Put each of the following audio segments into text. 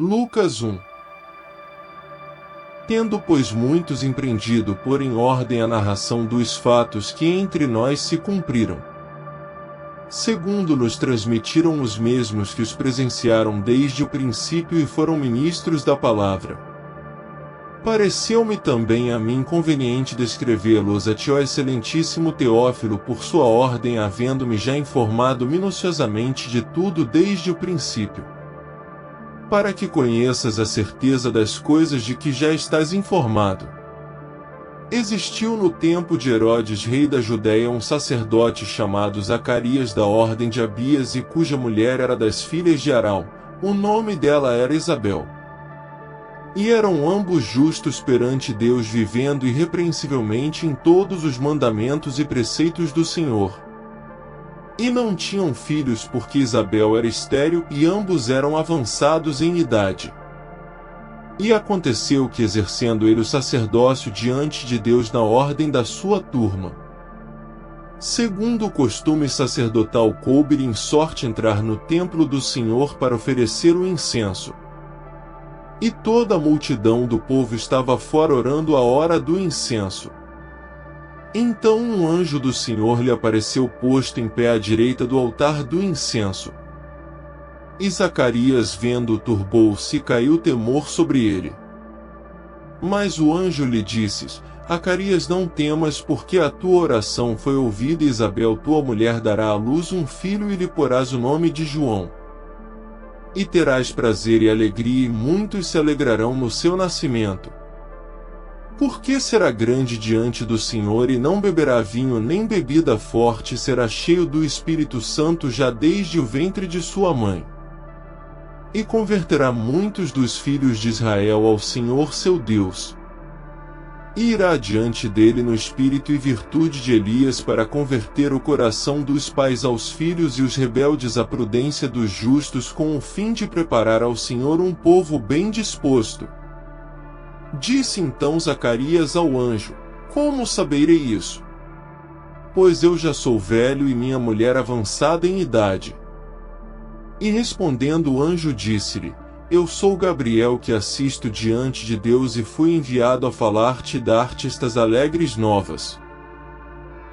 Lucas 1. Tendo, pois, muitos empreendido pôr em ordem a narração dos fatos que entre nós se cumpriram, segundo nos transmitiram os mesmos que os presenciaram desde o princípio e foram ministros da palavra, pareceu-me também a mim conveniente descrevê-los a ti, ó excelentíssimo Teófilo, por sua ordem, havendo-me já informado minuciosamente de tudo desde o princípio, para que conheças a certeza das coisas de que já estás informado. Existiu no tempo de Herodes, rei da Judéia, um sacerdote chamado Zacarias, da ordem de Abias, e cuja mulher era das filhas de Arão. O nome dela era Isabel. E eram ambos justos perante Deus, vivendo irrepreensivelmente em todos os mandamentos e preceitos do Senhor. E não tinham filhos, porque Isabel era estéril, e ambos eram avançados em idade. E aconteceu que, exercendo ele o sacerdócio diante de Deus na ordem da sua turma, segundo o costume sacerdotal, coube-lhe em sorte entrar no templo do Senhor para oferecer o incenso. E toda a multidão do povo estava fora orando a hora do incenso. Então um anjo do Senhor lhe apareceu posto em pé à direita do altar do incenso. E Zacarias, vendo-o, turbou-se e caiu temor sobre ele. Mas o anjo lhe disse: Zacarias, não temas, porque a tua oração foi ouvida, e Isabel, tua mulher, dará à luz um filho, e lhe porás o nome de João. E terás prazer e alegria, e muitos se alegrarão no seu nascimento. Porque será grande diante do Senhor, e não beberá vinho nem bebida forte, será cheio do Espírito Santo já desde o ventre de sua mãe. E converterá muitos dos filhos de Israel ao Senhor seu Deus. E irá diante dele no espírito e virtude de Elias, para converter o coração dos pais aos filhos e os rebeldes à prudência dos justos, com o fim de preparar ao Senhor um povo bem disposto. Disse então Zacarias ao anjo: Como saberei isso? Pois eu já sou velho e minha mulher avançada em idade. E respondendo o anjo, disse-lhe: Eu sou Gabriel, que assisto diante de Deus, e fui enviado a falar-te e dar-te estas alegres novas.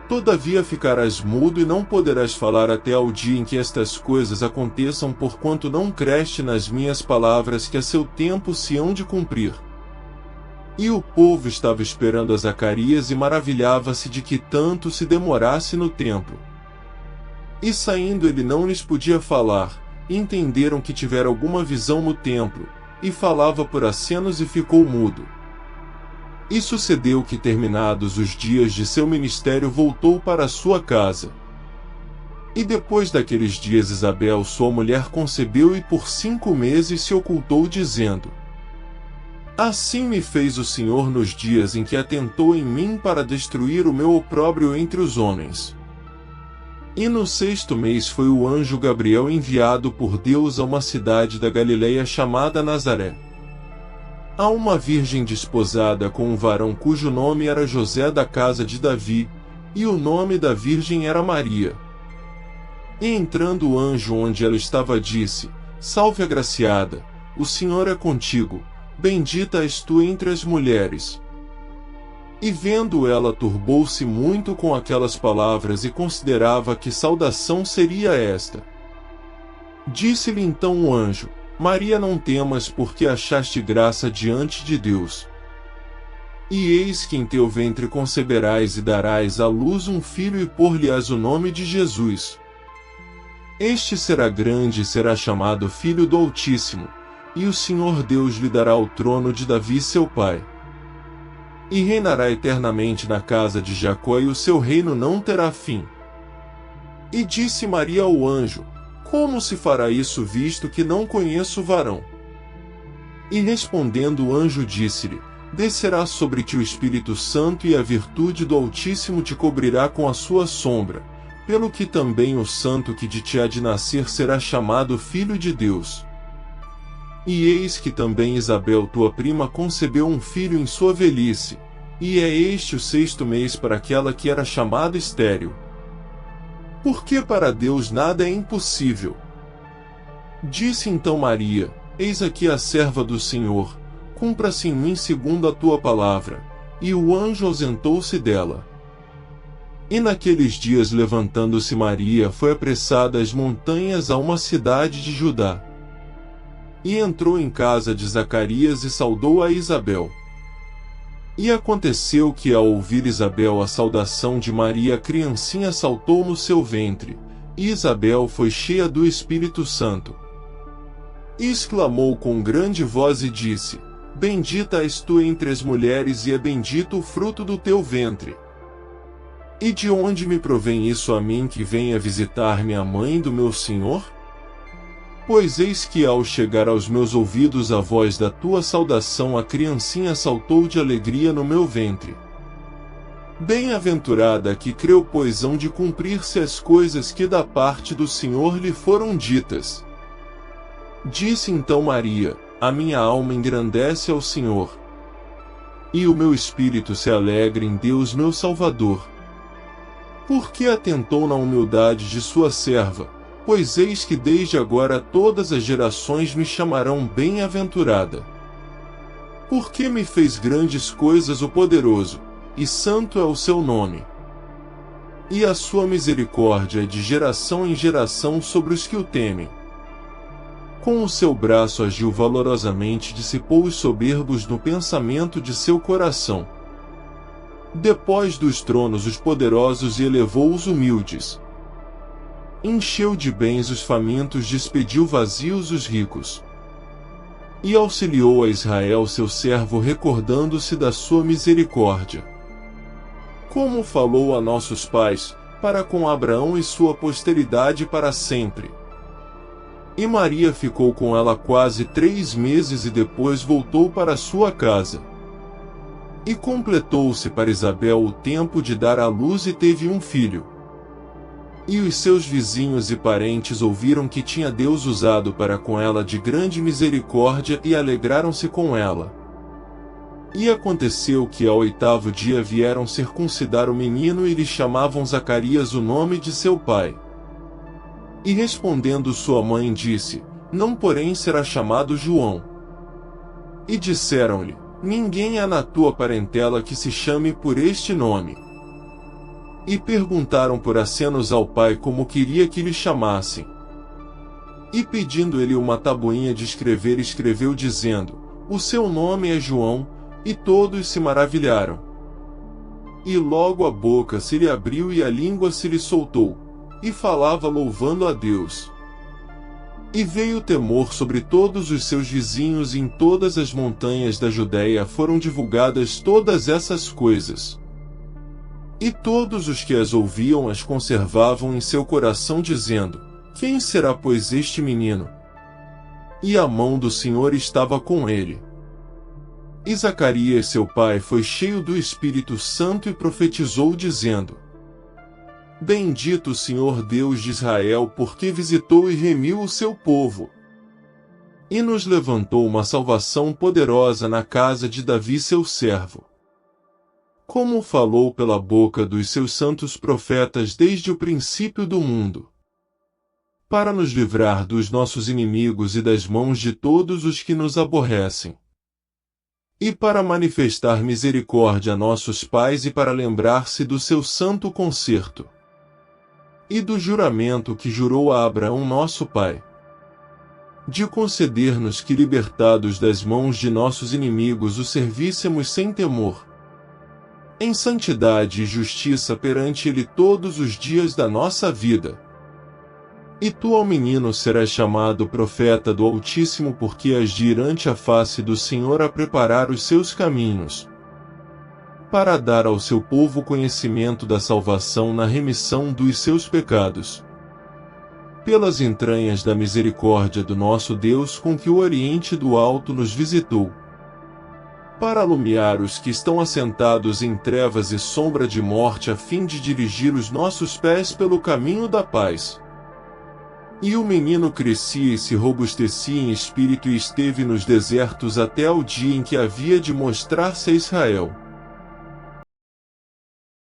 Todavia ficarás mudo e não poderás falar até ao dia em que estas coisas aconteçam, porquanto não creste nas minhas palavras, que a seu tempo se hão de cumprir. E o povo estava esperando a Zacarias e maravilhava-se de que tanto se demorasse no templo. E saindo ele não lhes podia falar, e entenderam que tivera alguma visão no templo, e falava por acenos e ficou mudo. E sucedeu que, terminados os dias de seu ministério, voltou para a sua casa. E depois daqueles dias Isabel, sua mulher, concebeu e por 5 meses se ocultou, dizendo: Assim me fez o Senhor nos dias em que atentou em mim para destruir o meu opróbrio entre os homens. E no 6º mês foi o anjo Gabriel enviado por Deus a uma cidade da Galileia chamada Nazaré, a uma virgem desposada com um varão cujo nome era José, da casa de Davi, e o nome da virgem era Maria. E entrando o anjo onde ela estava, disse: Salve, agraciada, o Senhor é contigo. Bendita és tu entre as mulheres. E vendo ela, turbou-se muito com aquelas palavras, e considerava que saudação seria esta. Disse-lhe então o anjo: Maria, não temas, porque achaste graça diante de Deus. E eis que em teu ventre conceberás e darás à luz um filho, e pôr-lhe-ás o nome de Jesus. Este será grande e será chamado Filho do Altíssimo. E o Senhor Deus lhe dará o trono de Davi seu pai. E reinará eternamente na casa de Jacó, e o seu reino não terá fim. E disse Maria ao anjo: Como se fará isso, visto que não conheço varão? E respondendo o anjo, disse-lhe: Descerá sobre ti o Espírito Santo, e a virtude do Altíssimo te cobrirá com a sua sombra, pelo que também o santo que de ti há de nascer será chamado Filho de Deus. E eis que também Isabel, tua prima, concebeu um filho em sua velhice, e é este o 6º mês para aquela que era chamada estéril. Porque para Deus nada é impossível. Disse então Maria: Eis aqui a serva do Senhor, cumpra-se em mim segundo a tua palavra. E o anjo ausentou-se dela. E naqueles dias, levantando-se Maria, foi apressada às montanhas a uma cidade de Judá. E entrou em casa de Zacarias e saudou a Isabel. E aconteceu que, ao ouvir Isabel a saudação de Maria, a criancinha saltou no seu ventre, e Isabel foi cheia do Espírito Santo. E exclamou com grande voz e disse: Bendita és tu entre as mulheres e é bendito o fruto do teu ventre. E de onde me provém isso a mim que venha visitar-me a mãe do meu Senhor? Pois eis que ao chegar aos meus ouvidos a voz da tua saudação, a criancinha saltou de alegria no meu ventre. Bem-aventurada que creu, pois hão de cumprir-se as coisas que da parte do Senhor lhe foram ditas. Disse então Maria: A minha alma engrandece ao Senhor, e o meu espírito se alegra em Deus meu Salvador, porque atentou na humildade de sua serva, pois eis que desde agora todas as gerações me chamarão bem-aventurada. Porque me fez grandes coisas o poderoso, e santo é o seu nome. E a sua misericórdia é de geração em geração sobre os que o temem. Com o seu braço agiu valorosamente, dissipou os soberbos no pensamento de seu coração. Depôs dos tronos os poderosos e elevou os humildes. Encheu de bens os famintos, despediu vazios os ricos. E auxiliou a Israel seu servo, recordando-se da sua misericórdia, como falou a nossos pais, para com Abraão e sua posteridade para sempre. E Maria ficou com ela quase 3 meses e depois voltou para sua casa. E completou-se para Isabel o tempo de dar à luz e teve um filho. E os seus vizinhos e parentes ouviram que tinha Deus usado para com ela de grande misericórdia e alegraram-se com ela. E aconteceu que ao 8º dia vieram circuncidar o menino e lhe chamavam Zacarias o nome de seu pai. E respondendo sua mãe disse: Não porém será chamado João. E disseram-lhe: Ninguém há na tua parentela que se chame por este nome. E perguntaram por acenos ao pai como queria que lhe chamassem. E pedindo ele uma tabuinha de escrever, escreveu dizendo: O seu nome é João. E todos se maravilharam. E logo a boca se lhe abriu e a língua se lhe soltou, e falava louvando a Deus. E veio temor sobre todos os seus vizinhos, e em todas as montanhas da Judéia foram divulgadas todas essas coisas. E todos os que as ouviam as conservavam em seu coração, dizendo: Quem será, pois, este menino? E a mão do Senhor estava com ele. E Zacarias seu pai foi cheio do Espírito Santo e profetizou dizendo: Bendito o Senhor Deus de Israel, porque visitou e remiu o seu povo, e nos levantou uma salvação poderosa na casa de Davi seu servo, como falou pela boca dos seus santos profetas desde o princípio do mundo, para nos livrar dos nossos inimigos e das mãos de todos os que nos aborrecem, e para manifestar misericórdia a nossos pais e para lembrar-se do seu santo concerto, e do juramento que jurou a Abraão nosso pai, de conceder-nos que, libertados das mãos de nossos inimigos, o servíssemos sem temor, em santidade e justiça perante ele todos os dias da nossa vida. E tu ao menino serás chamado profeta do Altíssimo, porque has de ir ante a face do Senhor a preparar os seus caminhos, para dar ao seu povo conhecimento da salvação na remissão dos seus pecados, pelas entranhas da misericórdia do nosso Deus, com que o Oriente do Alto nos visitou, para alumiar os que estão assentados em trevas e sombra de morte, a fim de dirigir os nossos pés pelo caminho da paz. E o menino crescia e se robustecia em espírito, e esteve nos desertos até ao dia em que havia de mostrar-se a Israel.